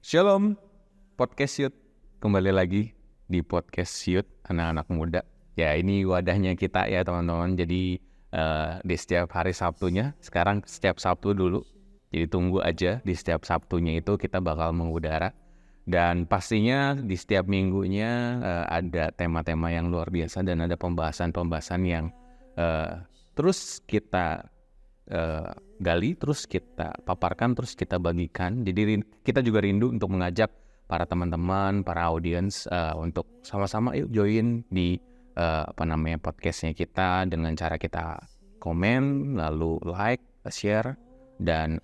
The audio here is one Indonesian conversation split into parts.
Shalom, podcast Youth. Kembali lagi di podcast Youth, anak-anak muda. Ya, ini wadahnya kita ya teman-teman. Jadi di setiap hari Sabtunya, sekarang setiap Sabtu dulu. Jadi tunggu aja di setiap Sabtunya itu kita bakal mengudara. Dan pastinya di setiap minggunya ada tema-tema yang luar biasa dan ada pembahasan-pembahasan yang terus kita gali, terus kita paparkan, terus kita bagikan. Jadi kita juga rindu untuk mengajak para teman-teman, para audiens untuk sama-sama yuk join di podcastnya kita dengan cara kita komen, lalu like, share, dan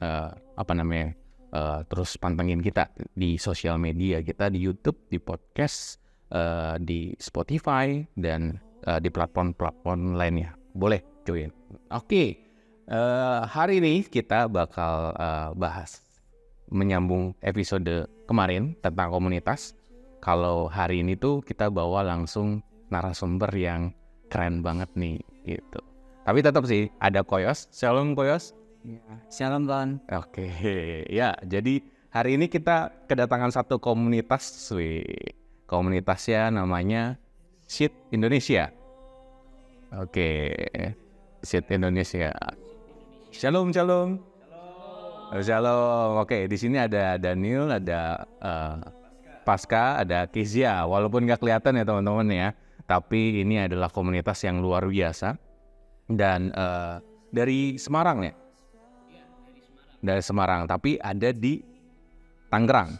terus pantengin kita di sosial media kita, di YouTube, di podcast, di Spotify, dan di platform-platform lainnya. Boleh join. Oke. Hari ini kita bakal bahas menyambung episode kemarin tentang komunitas. Kalau hari ini tuh kita bawa langsung narasumber yang keren banget nih gitu. Tapi tetap sih ada Koyos. Shalom Koyos. Ya, shalom Bang. Oke, ya jadi hari ini kita kedatangan satu komunitas. Komunitasnya namanya Seed Indonesia. Oke, Seed Indonesia. Shalom. Oke, di sini ada Daniel, ada Pasca, ada Kezia. Walaupun nggak kelihatan ya teman-teman ya, tapi ini adalah komunitas yang luar biasa. Dan dari Semarang ya? Dari Semarang, tapi ada di Tangerang.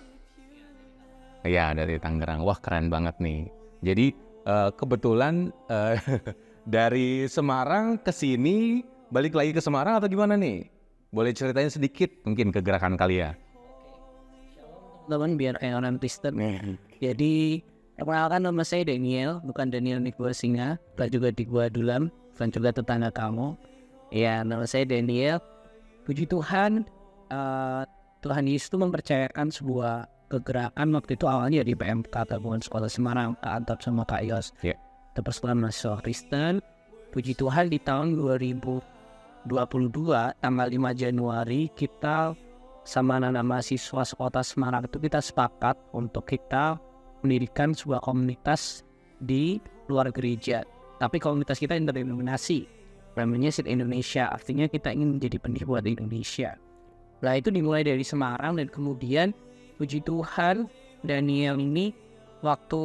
Ya, dari Tangerang. Wah, keren banget nih. Jadi kebetulan dari Semarang ke sini, balik lagi ke Semarang atau gimana nih? Boleh ceritain sedikit mungkin kegerakan kalian. Teman biar kayak orang Kristen. Jadi perkenalkan, nama saya Daniel, bukan Daniel di Gua Singa, bukan juga di Gua Dulam, bukan juga tetangga kamu. Ya, nama saya Daniel. Puji Tuhan, Tuhan Yesus itu mempercayakan sebuah kegerakan waktu itu awalnya di PMK Tabungan Sekolah Semarang, Kak Antap sama Kak Yos. Itu persekutuan mahasiswa Kristen. Puji Tuhan di tahun 2022 tanggal 5 Januari kita sama anak-anak mahasiswa sekota Semarang itu kita sepakat untuk kita mendirikan sebuah komunitas di luar gereja. Tapi komunitas kita interdenominasi, namanya Seed Indonesia. Artinya kita ingin menjadi benih buat Indonesia. Nah, itu dimulai dari Semarang, dan kemudian puji Tuhan Daniel ini waktu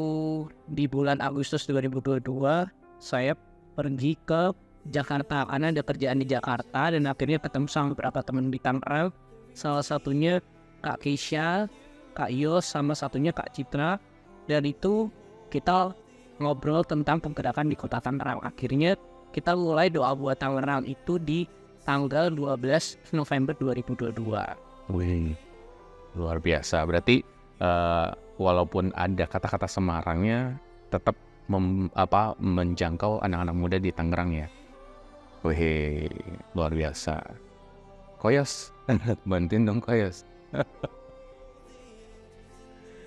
di bulan Agustus 2022 saya pergi ke Jakarta karena ada kerjaan di Jakarta, dan akhirnya ketemu sama beberapa teman di Tangerang. Salah satunya Kak Keisha, Kak Yos, sama satunya Kak Citra. Dan itu kita ngobrol tentang pergerakan di kota Tangerang. Akhirnya kita mulai doa buat Tangerang itu di tanggal 12 November 2022. Wih, luar biasa. Berarti walaupun ada kata-kata Semarangnya, tetap menjangkau anak-anak muda di Tangerang ya. Wih, luar biasa. Koyos, bantuin dong Koyos.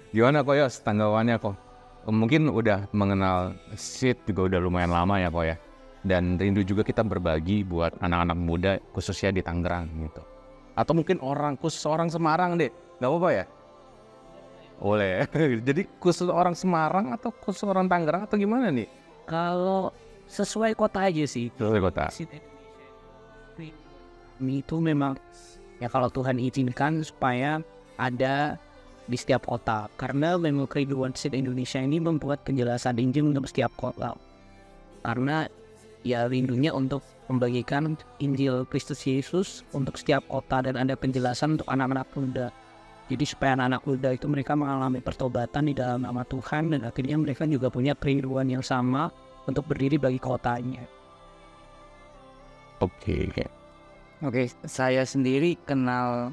Gimana Koyos, tanggapannya kok? Mungkin udah mengenal Seed juga udah lumayan lama ya kok ya. Dan rindu juga kita berbagi buat anak-anak muda khususnya di Tangerang gitu. Atau mungkin khusus orang Semarang deh, gak apa-apa ya? Boleh. Jadi khusus orang Semarang atau khusus orang Tangerang atau gimana nih? Kalau sesuai kota aja sih. Sesuai kota. Itu memang ya kalau Tuhan izinkan supaya ada di setiap kota. Karena memang kerinduan Seed Indonesia ini membuat penjelasan Injil untuk setiap kota. Karena ya rindunya untuk membagikan Injil Kristus Yesus untuk setiap kota, dan ada penjelasan untuk anak-anak muda. Jadi supaya anak-anak muda itu mereka mengalami pertobatan di dalam nama Tuhan, dan akhirnya mereka juga punya kerinduan yang sama untuk berdiri bagi kotanya. Oke, saya sendiri kenal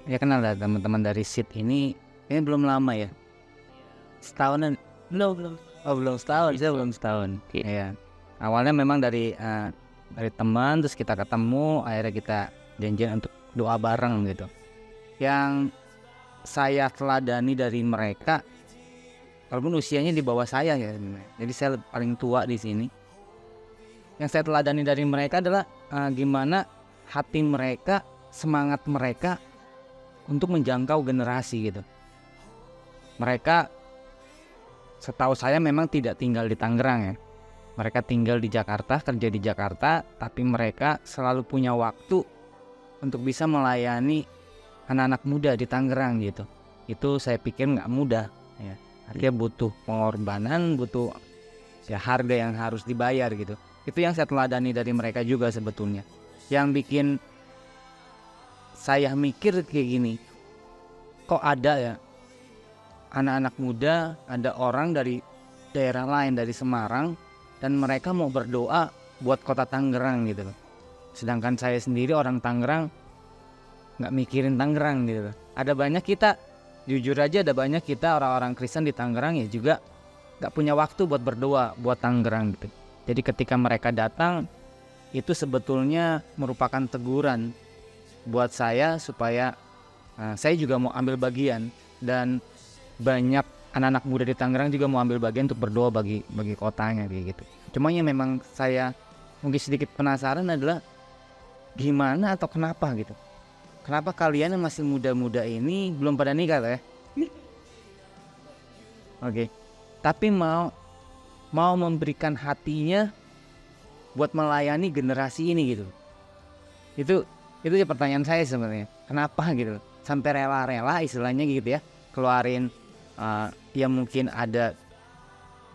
kenal lah teman-teman dari Seed ini belum lama ya. Setahunan? Belum. Oh, belum setahun. Saya belum setahun. Ya. Awalnya memang dari teman, terus kita ketemu, akhirnya kita janjian untuk doa bareng gitu. Yang saya teladani dari mereka, walaupun usianya di bawah saya ya, jadi saya paling tua di sini. Yang saya teladani dari mereka adalah gimana hati mereka semangat mereka untuk menjangkau generasi gitu. Mereka setahu saya memang tidak tinggal di Tangerang ya. Mereka tinggal di Jakarta, kerja di Jakarta, tapi mereka selalu punya waktu untuk bisa melayani anak-anak muda di Tangerang gitu. Itu saya pikir nggak mudah ya. Artinya butuh pengorbanan, butuh ya harga yang harus dibayar gitu. Itu yang saya teladani dari mereka juga sebetulnya. Yang bikin saya mikir kayak gini, kok ada ya anak-anak muda, ada orang dari daerah lain, dari Semarang, dan mereka mau berdoa buat kota Tangerang gitu loh. Sedangkan saya sendiri orang Tangerang nggak mikirin Tangerang gitu loh. Ada banyak kita, jujur aja ada banyak kita orang-orang Kristen di Tangerang ya juga nggak punya waktu buat berdoa buat Tangerang gitu. Jadi ketika mereka datang, itu sebetulnya merupakan teguran buat saya supaya saya juga mau ambil bagian, dan banyak anak-anak muda di Tangerang juga mau ambil bagian untuk berdoa bagi kotanya kayak gitu. Cuma yang memang saya mungkin sedikit penasaran adalah gimana atau kenapa gitu. Kenapa kalian yang masih muda-muda ini belum pada nikah ya? Oke. Tapi mau memberikan hatinya buat melayani generasi ini gitu. Itu ya pertanyaan saya sebenarnya. Kenapa gitu? Sampai rela-rela istilahnya gitu ya, keluarin ya mungkin ada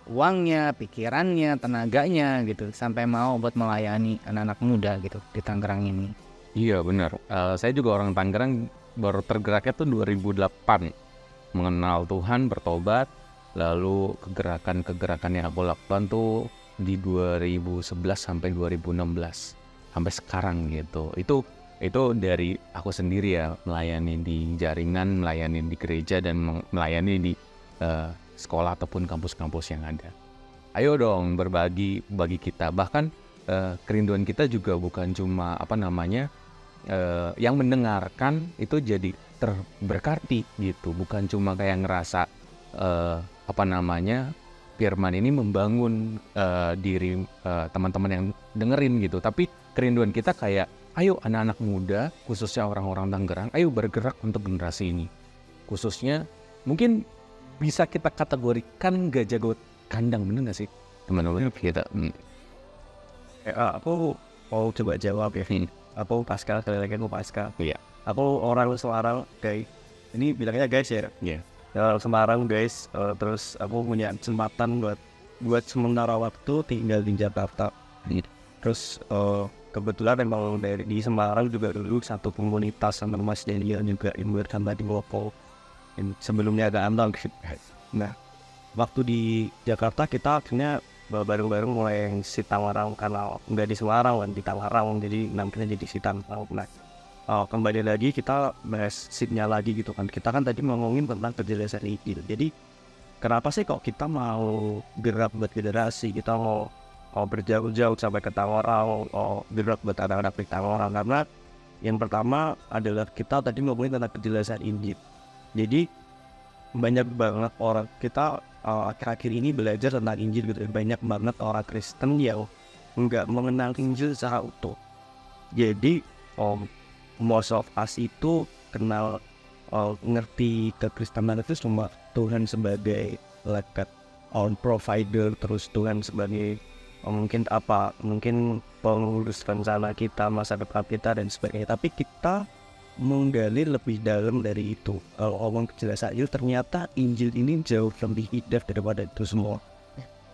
uangnya, pikirannya, tenaganya gitu, sampai mau buat melayani anak-anak muda gitu di Tangerang ini. Iya benar. Saya juga orang Tangerang, baru tergeraknya tuh 2008. Mengenal Tuhan, bertobat, lalu kegerakan yang aku lakukan tuh di 2011 sampai 2016 sampai sekarang gitu. Itu dari aku sendiri ya, melayani di jaringan, melayani di gereja, dan melayani di sekolah ataupun kampus-kampus yang ada. Ayo dong berbagi bagi kita. Bahkan kerinduan kita juga bukan cuma yang mendengarkan itu jadi terberkati gitu, bukan cuma kayak ngerasa firman ini membangun diri teman-teman yang dengerin gitu, tapi kerinduan kita kayak ayo anak-anak muda, khususnya orang-orang Tangerang, ayo bergerak untuk generasi ini. Khususnya mungkin bisa kita kategorikan gak jago kandang, bener gak sih teman-teman kita? Aku mau coba jawab ya. Aku Pascal, sekali lagi aku Pascal. Iya. Aku orang Semarang, guys. Ini bilangnya guys ya. Iya. Orang Semarang guys. Terus aku punya kesempatan buat sementara waktu tinggal di Jakarta. Terus kebetulan emang di Semarang juga dulu satu komunitas sama Mas Daniel juga yang bertambah di Wopo. Sebelumnya agak antang. Nah, waktu di Jakarta kita akhirnya bareng-bareng mulai si Tangerang, karena nggak di Semarang kan, di Tangerang, jadi namanya jadi si Tangerang. Nah, kembali lagi kita bahas seatnya lagi gitu kan. Kita kan tadi ngomongin tentang kejelasan Injil. Jadi kenapa sih kok kita mau gerak buat generasi, kita mau berjauh-jauh sampai ke Tangerang, gerak buat anak-anak di Tangerang? Karena yang pertama adalah kita tadi ngomongin tentang kejelasan Injil. Jadi banyak banget orang kita akhir-akhir ini belajar tentang Injil gitu. Banyak banget orang Kristen yang nggak mengenal Injil secara utuh. Jadi most of us itu kenal ngerti kekristenan itu cuma Tuhan sebagai lekat provider, terus Tuhan sebagai mungkin pengurus rencana kita, masa depan kita dan sebagainya. Tapi kita menggali lebih dalam dari itu. Kalau ngomong kejelasan Injil, ternyata Injil ini jauh lebih indah daripada itu semua.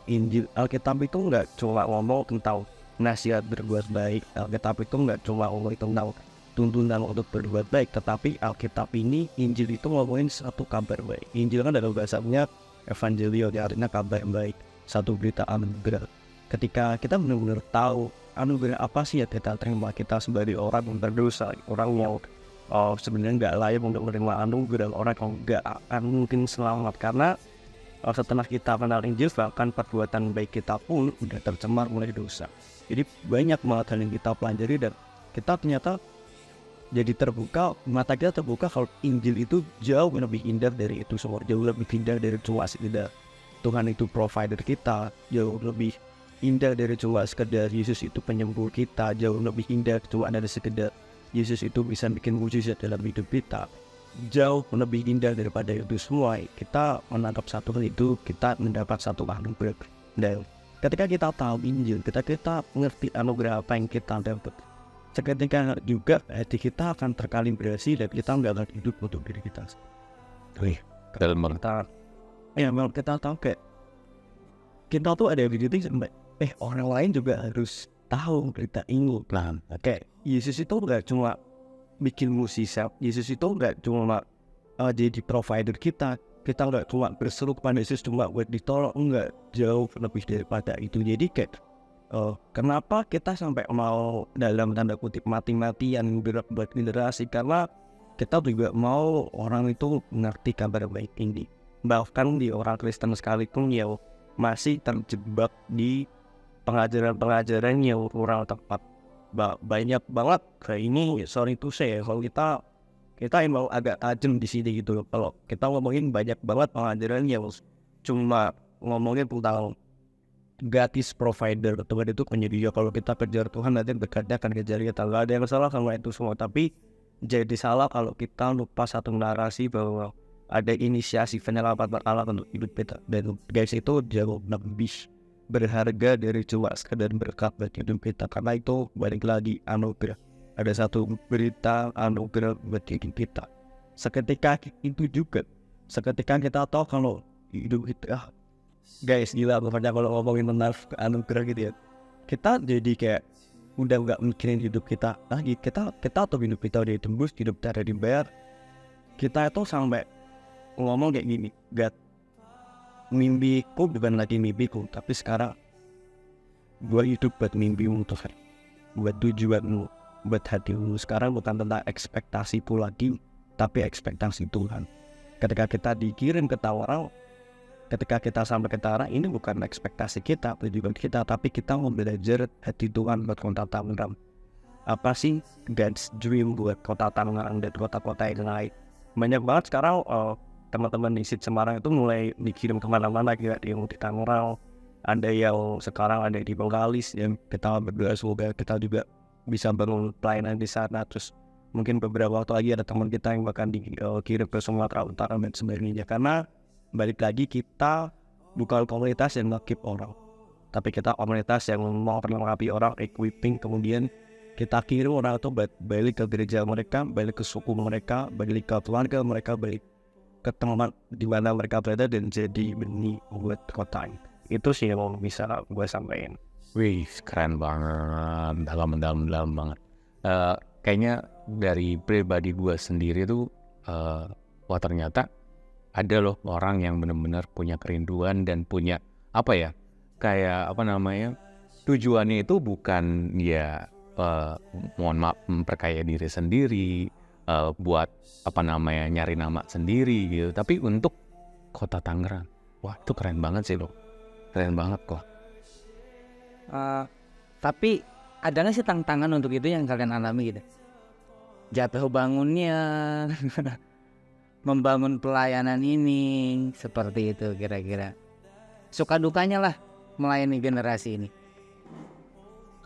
Injil Alkitab itu nggak cuma ngomong tentang nasihat berbuat baik. Alkitab itu nggak cuma ngomong tentang tuntunan untuk berbuat baik, tetapi Alkitab ini, Injil itu ngomongin satu kabar baik. Injil kan dalam bahasanya Evangelion, artinya kabar baik, satu berita anugerah. Ketika kita benar-benar tahu anugerah apa sih yang kita terima, kita sebagai orang yang berdosa, orang yang sebenarnya nggak layak untuk menerima anugerah, orang yang nggak akan mungkin selamat, karena setelah kita kenal Injil, bahkan perbuatan baik kita pun udah tercemar oleh dosa. Jadi banyak banget hal yang kita pelajari, dan kita ternyata jadi terbuka, mata kita terbuka kalau Injil itu jauh lebih indah dari itu semua, jauh lebih indah dari cuma sekedar Tuhan itu provider kita, jauh lebih indah dari cuma sekedar Yesus itu penyembuh kita, jauh lebih indah cuma dari sekedar Yesus itu bisa bikin mujizat dalam hidup kita, jauh lebih indah daripada itu semua. Kita menangkap satu hal itu, kita mendapat satu anugerah. Dan ketika kita tahu Injil, kita mengerti anugerah apa yang kita dapat, seketika juga hati kita akan terkalibrasi dan kita nggak akan hidup untuk diri kita. Dalam Kita, ya memang kita tahu kayak kita tuh ada di titik sampai orang lain juga harus tahu berita ini. Nah, Kayak Yesus itu nggak cuma bikin musisi, Yesus itu nggak cuma jadi provider kita nggak cuma berseru kepada Yesus cuma buat ditolong, enggak, jauh lebih daripada itu. Jadi kayak kenapa kita sampai mau dalam tanda kutip mati-matian buat generasi, karena kita juga mau orang itu mengerti kabar baik ini. Bahkan di orang Kristen sekalipun yang masih terjebak di pengajaran-pengajaran yang kurang tepat. Banyak banget kayak ini, sorry to say, kalau kita emang agak tajam di sini gitu. Kalau kita ngomongin banyak banget pengajaran yang cuma ngomongin tentang gratis provider, Tuhan itu penyedia, kalau kita kejar Tuhan nanti berkatnya akan kejar kita. Gak ada yang salah sama itu semua, tapi jadi salah kalau kita lupa satu narasi bahwa ada inisiasi penyelamat Allah untuk hidup kita. Dan guys, itu jauh lebih berharga dari cuma sekedar berkat buat hidup kita, karena itu balik lagi anugerah. Ada satu berita anugerah buat hidup kita. Seketika itu juga, seketika kita tahu kalau hidup kita, guys, gila pokoknya kalau ngomongin tentang anugerah gitu ya, kita jadi kayak udah nggak mikirin hidup kita lagi. Kita tuh hidup kita udah ditembus, hidup kita udah dibayar. Kita itu sampai ngomong kayak gini, God, mimpiku bukan lagi mimpiku, tapi sekarang gue hidup buat mimpimu Tuhan, buat tujuanmu, buat hatimu. Sekarang bukan tentang ekspektasiku lagi, tapi ekspektasi Tuhan. Ketika kita dikirim ke Tawara, ketika kita sampai ke Tawara, ini bukan ekspektasi kita, tujuan kita, tapi kita mau belajar hati Tuhan buat kota Tangerang. Apa sih God's dream buat kota Tangerang dan kota-kota yang lain? Banyak banget sekarang teman-teman di SID Semarang itu mulai dikirim kemana-mana, kira di Tangerang, ada yang sekarang ada di Bengkalis, yang kita berdoa semoga kita juga bisa bangun pelayanan di sana. Terus mungkin beberapa waktu lagi ada teman kita yang bahkan dikirim ke Sumatera Utara dan sebagainya. Karena balik lagi, kita bukan komunitas yang nge-keep orang, tapi kita komunitas yang mau melengkapi orang, equipping, kemudian kita kirim orang itu balik ke gereja mereka, balik ke suku mereka, balik ke keluarga mereka, balik ke tempat di mana mereka berada dan jadi benih buat kota. Itu sih yang bisa gue sampaikan. wih, keren banget, dalam banget. Kayaknya dari pribadi gue sendiri tuh, wah ternyata ada loh orang yang benar-benar punya kerinduan dan punya apa ya, kayak apa namanya, tujuannya itu bukan ya mohon maaf memperkaya diri sendiri, buat apa namanya nyari nama sendiri gitu, tapi untuk kota Tangerang. Wah, itu keren banget sih loh, keren banget kok. Tapi ada nggak sih tantangan untuk itu yang kalian alami gitu? Jatuh bangunnya, membangun pelayanan ini, seperti itu kira-kira. Suka dukanya lah melayani generasi ini.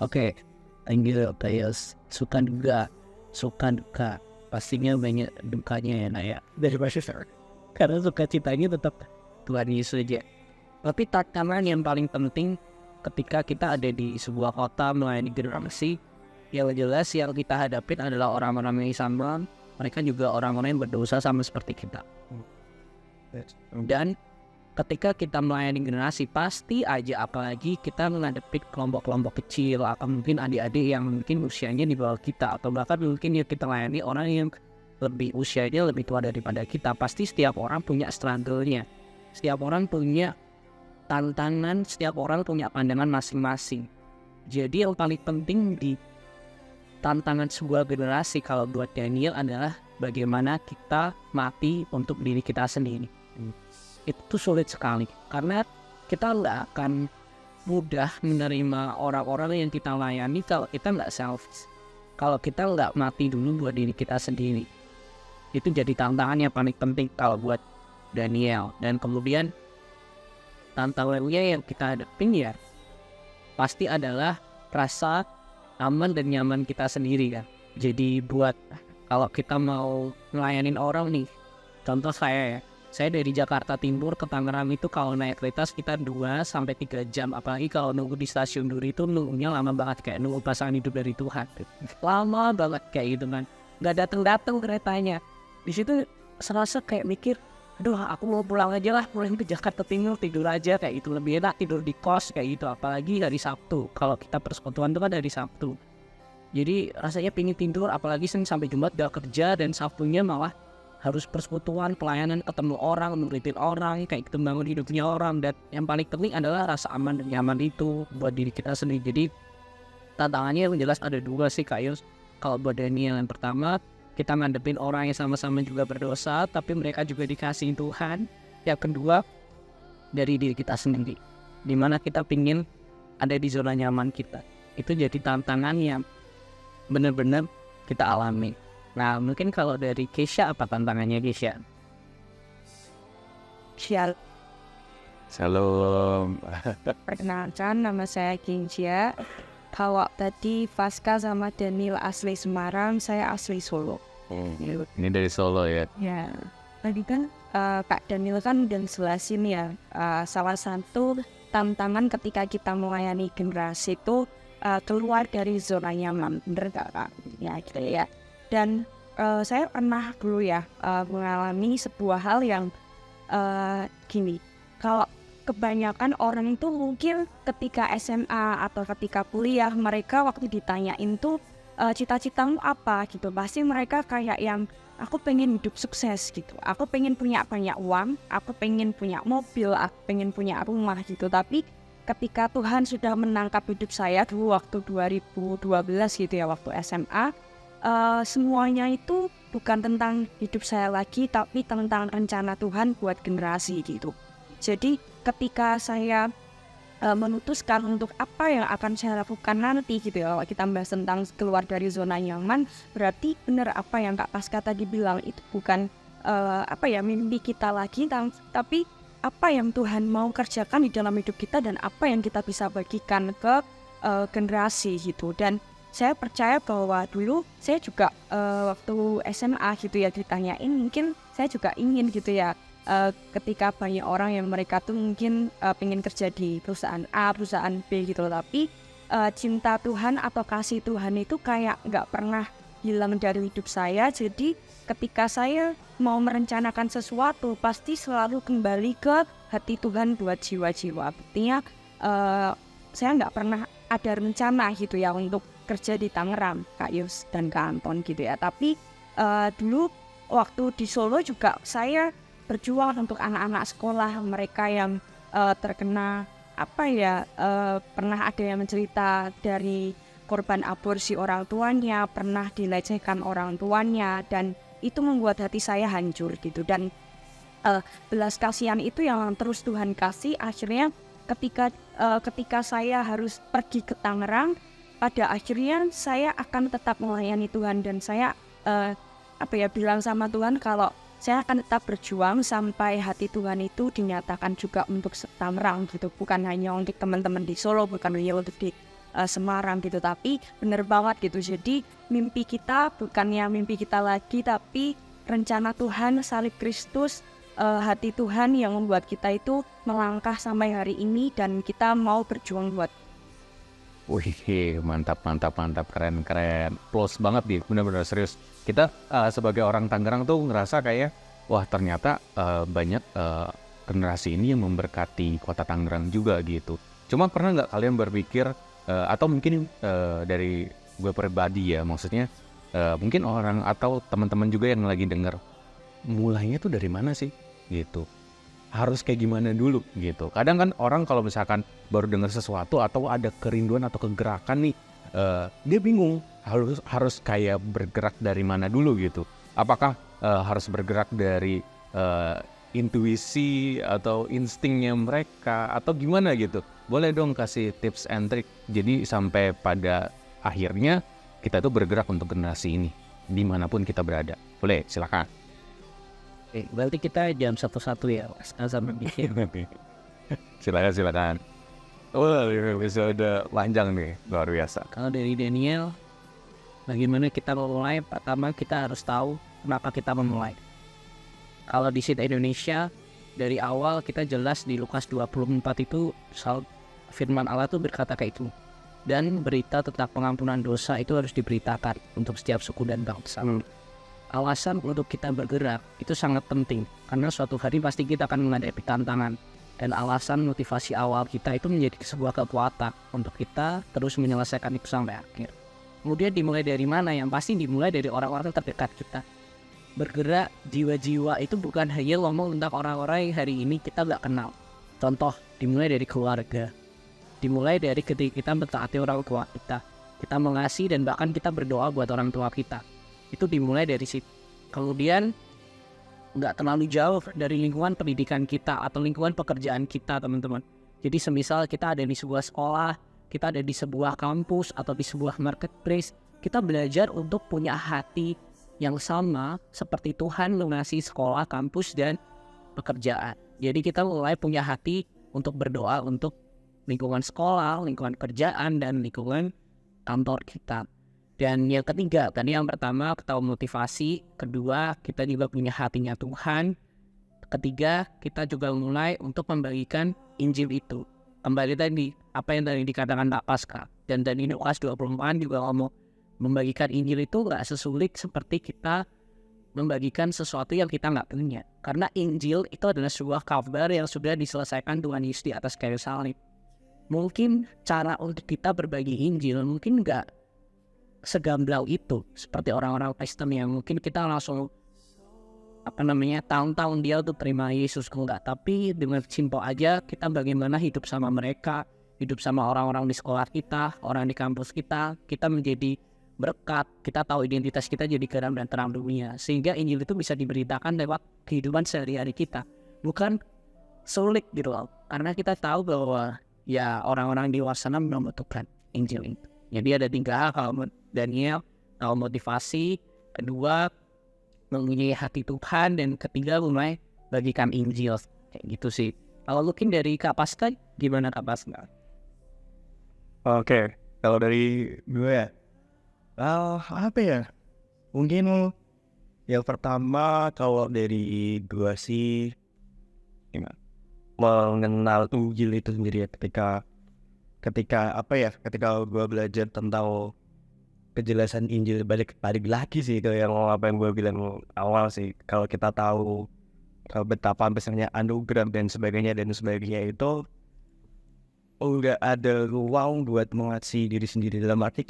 Oke, thank you Teos. Suka duka. Pastinya banyak dukanya ya Nak ya. Dari pastor. Karena sukacitanya tetap Tuhan Yesus aja. Tapi tantangan yang paling penting ketika kita ada di sebuah kota melayani generasi, yang jelas yang kita hadapin adalah orang-orang yang sama. Mereka juga orang-orang yang berdosa sama seperti kita. Dan ketika kita melayani generasi, pasti aja apalagi kita menghadapi kelompok-kelompok kecil, atau mungkin adik-adik yang mungkin usianya di bawah kita, atau bahkan mungkin ya kita layani orang yang lebih usianya lebih tua daripada kita. Pasti setiap orang punya struggle-nya, setiap orang punya tantangan, setiap orang punya pandangan masing-masing. Jadi yang paling penting di tantangan sebuah generasi kalau buat Daniel adalah bagaimana kita mati untuk diri kita sendiri. Itu sulit sekali karena kita nggak akan mudah menerima orang-orang yang kita layani kalau kita nggak selfish, kalau kita nggak mati dulu buat diri kita sendiri. Itu jadi tantangan yang paling penting kalau buat Daniel. Dan kemudian tantangannya yang kita hadapin ya pasti adalah rasa aman dan nyaman kita sendiri kan. Jadi buat kalau kita mau ngelayanin orang nih, contoh saya dari Jakarta Timur ke Tangerang itu kalau naik kereta sekitar 2-3 jam, apalagi kalau nunggu di stasiun Duri itu nunggunya lama banget, kayak nunggu pasangan hidup dari Tuhan, lama banget kayak gitu kan, nggak datang keretanya. Di situ serasa kayak mikir, aduh aku mau pulang aja lah, pulang ke Jakarta Timur, tidur aja kayak gitu, lebih enak tidur di kos kayak gitu, apalagi hari Sabtu, kalau kita persekutuan itu kan hari Sabtu. Jadi rasanya pingin tidur, apalagi Senin sampai Jumat udah kerja, dan Sabtunya malah harus persekutuan, pelayanan, ketemu orang, nulitin orang, kayak gitu, bangun hidupnya orang. Dan yang paling penting adalah rasa aman dan nyaman itu buat diri kita sendiri. Jadi tantangannya yang jelas ada 2 sih Kak Yus. Kalau buat Daniel, yang pertama kita ngadepin orang yang sama-sama juga berdosa, tapi mereka juga dikasihi Tuhan. Yang kedua dari diri kita sendiri, dimana kita pingin ada di zona nyaman kita. Itu jadi tantangan yang benar-benar kita alami. Nah, mungkin kalau dari Keisha, apa tantangannya Keisha? Shalom. Perkenalkan, nama saya Kincia. Kalau tadi Pasca sama Daniel asli Semarang, saya asli Solo. Ini dari Solo ya. Ya, tadi kan Kak Daniel kan udah jelasin ya, salah satu tantangan ketika kita melayani generasi itu keluar dari zona nyaman, bener gak Kak? Ya gitu ya. Dan saya pernah dulu ya mengalami sebuah hal yang gini, kalau kebanyakan orang itu mungkin ketika SMA atau ketika kuliah, mereka waktu ditanyain tuh cita-citamu apa gitu, pasti mereka kayak yang aku pengen hidup sukses gitu, aku pengen punya banyak uang, aku pengen punya mobil, aku pengen punya rumah gitu. Tapi ketika Tuhan sudah menangkap hidup saya dulu waktu 2012 gitu ya, waktu SMA, semuanya itu bukan tentang hidup saya lagi, tapi tentang rencana Tuhan buat generasi gitu. Jadi ketika saya memutuskan untuk apa yang akan saya lakukan nanti gitu ya, kalau kita bahas tentang keluar dari zona nyaman, berarti benar apa yang Kak Pasca tadi bilang, itu bukan mimpi kita lagi, tapi apa yang Tuhan mau kerjakan di dalam hidup kita dan apa yang kita bisa bagikan ke generasi gitu. Dan saya percaya bahwa dulu saya juga waktu SMA gitu ya ditanyain, mungkin saya juga ingin gitu ya, ketika banyak orang yang mereka tuh mungkin pengen kerja di perusahaan A, perusahaan B gitu, tapi cinta Tuhan atau kasih Tuhan itu kayak nggak pernah hilang dari hidup saya. Jadi ketika saya mau merencanakan sesuatu, pasti selalu kembali ke hati Tuhan buat jiwa-jiwa. Artinya saya nggak pernah ada rencana gitu ya untuk kerja di Tangerang, Kak Yus dan Kak Anton gitu ya. Tapi dulu waktu di Solo juga saya berjuang untuk anak-anak sekolah, mereka yang terkena pernah ada yang mencerita dari korban aborsi orang tuanya, pernah dilecehkan orang tuanya, dan itu membuat hati saya hancur gitu. Dan belas kasihan itu yang terus Tuhan kasih, akhirnya ketika saya harus pergi ke Tangerang, pada akhirnya saya akan tetap melayani Tuhan, dan saya bilang sama Tuhan kalau saya akan tetap berjuang sampai hati Tuhan itu dinyatakan juga untuk Tangerang gitu, bukan hanya untuk teman-teman di Solo, bukan hanya untuk di Semarang gitu, tapi bener banget gitu. Jadi mimpi kita bukannya mimpi kita lagi, tapi rencana Tuhan, salib Kristus, hati Tuhan yang membuat kita itu melangkah sampai hari ini, dan kita mau berjuang buat. Wih, mantap, keren. Plus banget nih, benar-benar serius. Kita sebagai orang Tangerang tuh ngerasa kayak, wah ternyata banyak generasi ini yang memberkati kota Tangerang juga gitu. Cuma pernah nggak kalian berpikir, atau mungkin dari gue pribadi ya, maksudnya mungkin orang atau teman-teman juga yang lagi denger, mulainya tuh dari mana sih gitu? Harus kayak gimana dulu gitu. Kadang kan orang kalau misalkan baru dengar sesuatu atau ada kerinduan atau kegerakan nih, dia bingung harus kayak bergerak dari mana dulu gitu. Apakah harus bergerak dari intuisi atau instingnya mereka atau gimana gitu? Boleh dong kasih tips and trick. Jadi sampai pada akhirnya kita tuh bergerak untuk generasi ini dimanapun kita berada. Boleh, silakan. Oke, berarti kita jam 1 ya, sampai mikir. Silakan. Wah, episode panjang nih, luar biasa. Kalau dari Daniel, Bagaimana kita memulai? Pertama kita harus tahu kenapa kita memulai. Kalau di SIT Indonesia dari awal kita jelas di Lukas 24 itu firman Allah tuh berkata kayak itu. Dan berita tentang pengampunan dosa itu harus diberitakan untuk setiap suku dan bangsa. Alasan untuk kita bergerak itu sangat penting karena suatu hari pasti kita akan menghadapi tantangan. Dan alasan motivasi awal kita itu menjadi sebuah kekuatan untuk kita terus menyelesaikan itu sampai akhir. Kemudian dimulai dari mana? Yang pasti dimulai dari orang-orang terdekat kita. Bergerak jiwa-jiwa itu bukan hanya ngomong tentang orang-orang yang hari ini kita gak kenal. Contoh, dimulai dari keluarga. Dimulai dari ketika kita mentaati orang tua kita. Kita mengasihi dan bahkan kita berdoa buat orang tua kita. Itu dimulai dari situ. Kemudian gak terlalu jauh dari lingkungan pendidikan kita atau lingkungan pekerjaan kita, teman-teman. Jadi semisal kita ada di sebuah sekolah, kita ada di sebuah kampus atau di sebuah marketplace, kita belajar untuk punya hati yang sama seperti Tuhan mengasihi sekolah, kampus, dan pekerjaan. Jadi kita mulai punya hati untuk berdoa untuk lingkungan sekolah, lingkungan kerjaan, dan lingkungan kantor kita. Dan yang ketiga, tadi yang pertama kita motivasi, kedua kita juga punya hatinya Tuhan, ketiga kita juga mulai untuk membagikan Injil itu. Kembali tadi, apa yang tadi dikatakan Pak Pasca, dan tadi Lukas 24 juga ngomong, membagikan Injil itu gak sesulit seperti kita membagikan sesuatu yang kita gak punya. Karena Injil itu adalah sebuah kabar yang sudah diselesaikan Tuhan Yesus di atas kayu salib. Mungkin cara untuk kita berbagi Injil mungkin gak segamblau itu, seperti orang-orang Kristen yang mungkin kita langsung tahun-tahun dia tuh terima Yesus, enggak. Tapi dengan simpel aja kita bagaimana hidup sama mereka, hidup sama orang-orang di sekolah kita, orang di kampus kita menjadi berkat, kita tahu identitas kita jadi garam dan terang dunia, sehingga Injil itu bisa diberitakan lewat kehidupan sehari-hari kita. Bukan sulit gitu loh, karena kita tahu bahwa ya orang-orang di luar sana membutuhkan Injil itu. Jadi ada 3 hal kalau Daniel, kalau motivasi, kedua mempunyai hati Tuhan, dan ketiga mulai bagikan Injil. Kayak gitu sih. Kalau mungkin dari Kak Pasca, gimana Kak Pasca? Oke, kalau dari gue ya, apa ya? Mungkin yang pertama kalau dari gue sih gimana? Mengenal Injil itu sendiri ya, ketika gue belajar tentang kejelasan Injil, balik lagi sih ke apa yang gue bilang awal sih. Kalau kita tahu betapa besarnya anugerah dan sebagainya itu udah ada ruang buat mengasihi diri sendiri, dalam arti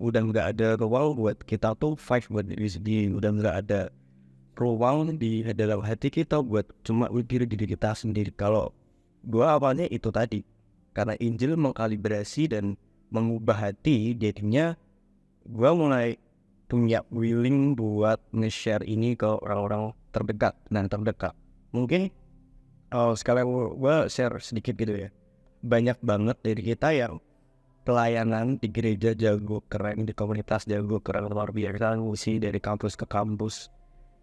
udah nggak ada ruang buat kita tuh fight buat diri sendiri, udah nggak ada ruang di dalam hati kita buat cuma diri kita sendiri. Kalau gue awalnya itu tadi, karena Injil mengkalibrasi dan mengubah hati, jadinya gue mulai punya willing buat nge-share ini ke orang-orang terdekat. Mungkin sekarang gue share sedikit gitu ya. Banyak banget dari kita yang pelayanan di gereja jago keren, di komunitas jago keren, luar biasa, ngisi dari kampus ke kampus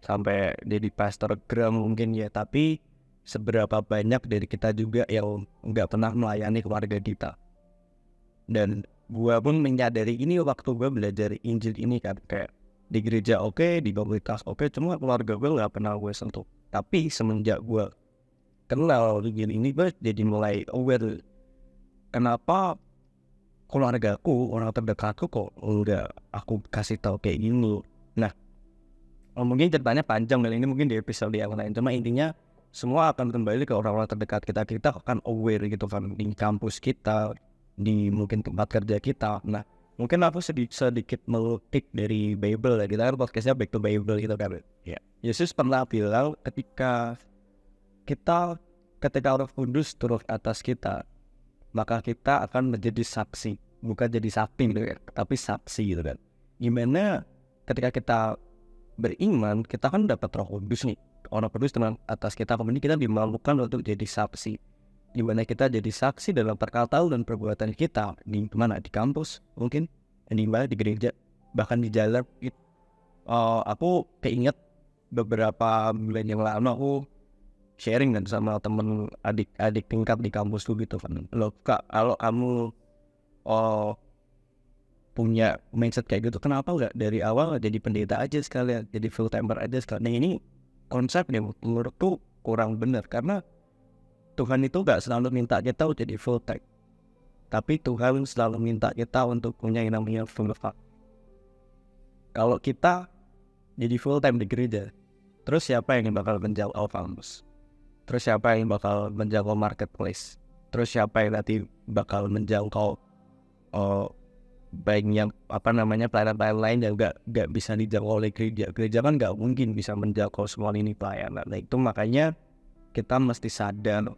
sampai jadi pastor gram mungkin ya. Tapi seberapa banyak dari kita juga yang nggak pernah melayani keluarga kita. Dan gue pun menyadari ini waktu gue belajar Injil ini kan, kayak di gereja oke, di komunitas oke, cuma keluarga gue gak pernah gue sentuh. Tapi semenjak gue kenal Injil ini, gue jadi mulai aware kenapa keluargaku, orang terdekatku kok udah aku kasih tahu kayak gini. Nah, mungkin ceritanya panjang dan ini mungkin di episode yang lain, cuma intinya semua akan kembali ke orang-orang terdekat kita. Kita akan aware gitu kan, di kampus kita, di mungkin tempat kerja kita. Nah, mungkin aku sedikit melukik dari Bible ya. Kita kan podcastnya Back to Bible gitu kan. Ya. Yesus pernah bilang ketika Roh Kudus turun atas kita, maka kita akan menjadi saksi. Bukan jadi saksi gitu kan, tapi saksi gitu kan. Gimana ketika kita beriman, kita kan dapat Roh Kudus nih. Roh Kudus turun atas kita, kemudian kita dimampukan untuk jadi saksi. Di mana kita jadi saksi dalam perkataan dan perbuatan kita, di mana, di kampus mungkin, di mana, di gereja, bahkan di jalan gitu. Aku keinget beberapa bulan yang lalu aku sharing kan sama temen adik tingkat di kampus tuh gitu kan, loh Kak, kalau kamu punya mindset kayak gitu, kenapa nggak dari awal jadi pendeta aja sekalian, jadi full timer aja sekalian. Nah, ini konsep yang menurutku kurang benar, karena Tuhan itu nggak selalu minta kita jadi full time, tapi Tuhan selalu minta kita untuk punya yang namanya full time. Kalau kita jadi full time di gereja, terus siapa yang bakal menjangkau kampus? Terus siapa yang bakal menjangkau marketplace? Terus siapa yang nanti bakal menjangkau baik yang pelayanan-pelayanan lain yang nggak bisa dijangkau oleh gereja. Gereja kan nggak mungkin bisa menjangkau semua ini pelayanan. Nah, itu makanya kita mesti sadar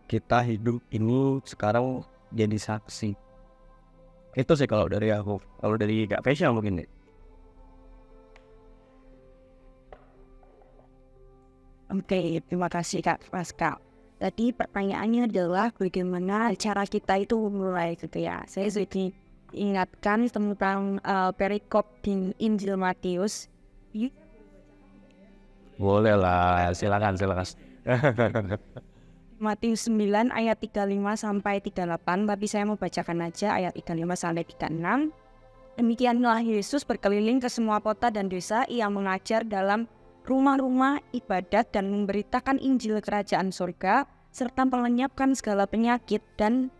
kita hidup ini sekarang jadi saksi. Itu sih kalau dari aku. Kalau dari Kak Vesya mungkin nih. Oke, terima kasih Kak Pascal. Tadi pertanyaannya adalah bagaimana cara kita itu mulai gitu ya. Saya sudah ingatkan tentang perikop di Injil Matius. Boleh lah, silakan. Matius 9 ayat 35 sampai 38, tapi saya mau bacakan aja ayat 35 sampai 36. Demikianlah Yesus berkeliling ke semua kota dan desa, ia mengajar dalam rumah-rumah ibadat dan memberitakan Injil Kerajaan Surga serta melenyapkan segala penyakit dan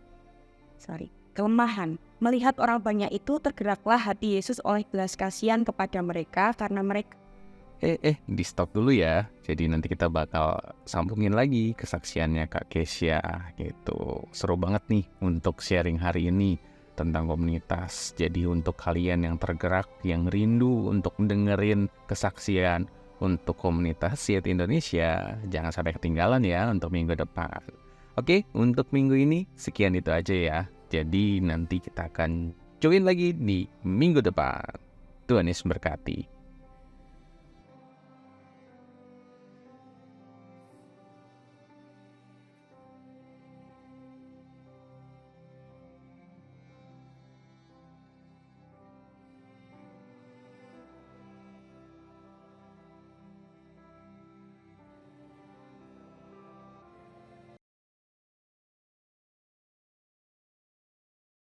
kelemahan. Melihat orang banyak itu, tergeraklah hati Yesus oleh belas kasihan kepada mereka karena mereka di stop dulu ya. Jadi nanti kita bakal sambungin lagi kesaksiannya Kak Kesya gitu. Seru banget nih untuk sharing hari ini tentang komunitas. Jadi untuk kalian yang tergerak, yang rindu untuk dengerin kesaksian untuk komunitas SIAT Indonesia, jangan sampai ketinggalan ya untuk minggu depan. Oke, untuk minggu ini sekian itu aja ya. Jadi nanti kita akan join lagi di minggu depan. Tuhan Yesus berkati.